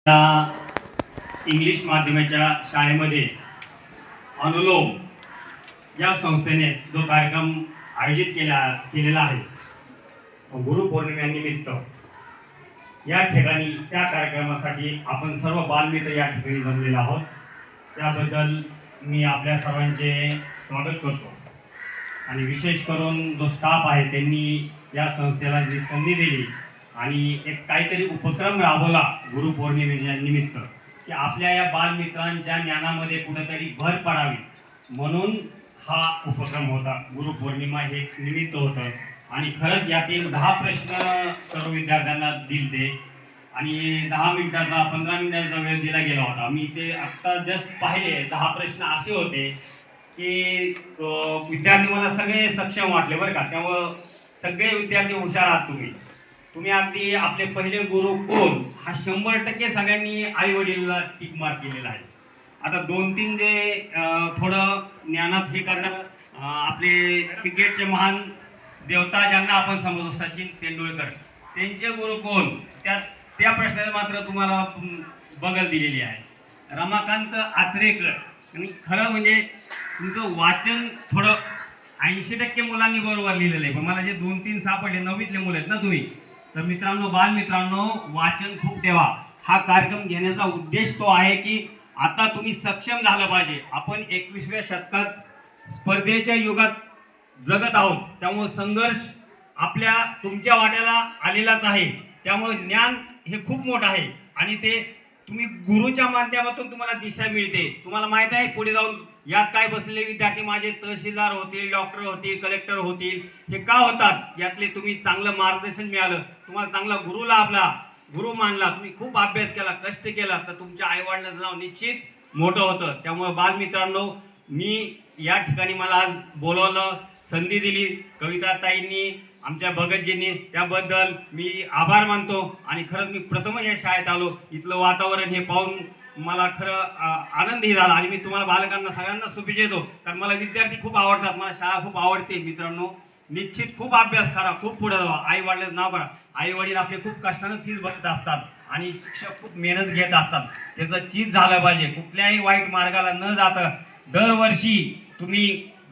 त्या इंग्लिश माध्यमाच्या शाळेमध्ये अनुलोम या संस्थेने जो कार्यक्रम आयोजित केलेला आहे गुरुपौर्णिमेनिमित्त, या ठिकाणी त्या कार्यक्रमासाठी आपण सर्व बालमित्र या ठिकाणी जमलेलो आहोत. त्याबद्दल मी आपल्या सर्वांचे स्वागत करतो आणि विशेष करून जो स्टाफ आहे त्यांनी या संस्थेला जी संधी दिली आणि एक काहीतरी उपक्रम राबवला गुरुपौर्णिमेच्या निमित्त की आपल्या या बालमित्रांच्या ज्ञानामध्ये कुठेतरी भर पडावी म्हणून हा उपक्रम होता. गुरुपौर्णिमा हे निमित्त होतं आणि खरंच यातील 10 प्रश्न सर्व विद्यार्थ्यांना दिले आणि 10 मिनिटाचा 15 मिनिटाचा वेळ दिला गेला होता. मी ते आत्ता जस्ट पाहिले 10 प्रश्न असे होते की विद्यार्थी मला सगळे सक्षम वाटले बरं का. त्यामुळं सगळे विद्यार्थी हुशार आहात तुम्ही अगदी आपले पहिले गुरु कोण हा 100% सगळ्यांनी आई वडिलांना टिक मार्क केलेला आहे. आता 2-3 जे थोडं ज्ञानात हे करणार आपले क्रिकेटचे महान देवता ज्यांना आपण समजतो सचिन तेंडुलकर, त्यांचे गुरु कोण त्या प्रश्नाला मात्र तुम्हाला बगल दिलेली आहे. रमाकांत आचरेकर. आणि खरं म्हणजे तुमचं वाचन थोडं 80% मुलांनी बरोबर लिहिलेलं आहे, पण मला जे 2-3 सापडले 9वीतले मुलं आहेत ना तुम्ही, तर मित्रांनो बालमित्रांनो वाचन खूप ठेवा. हा कार्यक्रम घेण्याचा उद्देश तो आहे की आता तुम्ही सक्षम झालं पाहिजे. आपण 21व्या शतकात स्पर्धेच्या युगात जगत आहोत, त्यामुळे संघर्ष तुमच्या वाट्याला आलेलाच आहे. त्यामुळे ज्ञान हे खूप मोठं आहे आणि ते तुम्ही गुरुच्या माध्यमातून तुम्हाला दिशा मिळते. तुम्हाला माहित आहे पुढे जाऊन यात काय बसलेले विद्यार्थी माझे तहसीलदार होतील, डॉक्टर होतील, कलेक्टर होतील. हे का होतात? यातले तुम्ही चांगलं मार्गदर्शन मिळालं, तुम्हाला चांगला गुरु मानला, तुम्ही खूप अभ्यास केला, कष्ट केला, तर तुमच्या आईवडिलांचं नाव निश्चित मोठं होतं. त्यामुळे बालमित्रांनो मी या ठिकाणी मला आज बोलवलं, संधी दिली कविताताईंनी, आमच्या भगतजींनी, त्याबद्दल मी आभार मानतो. आणि खरंच मी प्रथम या शाळेत आलो, इथलं वातावरण हे पाहून मला खरं आनंदही झाला आणि मी तुम्हाला बालकांना सगळ्यांना शुभेच्छा देतो, कारण मला विद्यार्थी खूप आवडतात, मला शाळा खूप आवडते. मित्रांनो निश्चित खूप अभ्यास करा, खूप पुढे जावा, आई वडिलांचं नाव करा. आई वडील आपले खूप कष्टानं फीस भरत असतात आणि शिक्षक खूप मेहनत घेत असतात, त्याचं चीज झालं पाहिजे. कुठल्याही वाईट मार्गाला न जाता दरवर्षी तुम्ही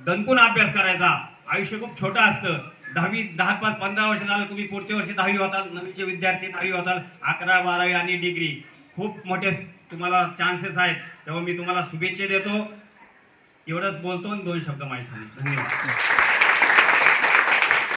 दणकून अभ्यास करायचा. आयुष्य खूप छोटं असतं. 10-15 वर्ष झालं, तुम्ही पुढच्या वर्षी 10वी होताल, 9वीचे विद्यार्थी 10वी होताल, 11, 12वी आणि डिग्री खूप मोठे तुम्हाला चान्सेस आहेत. तेव्हा मी तुम्हाला शुभेच्छा देतो. एवढंच बोलतो आणि 2 शब्द माहिती. धन्यवाद.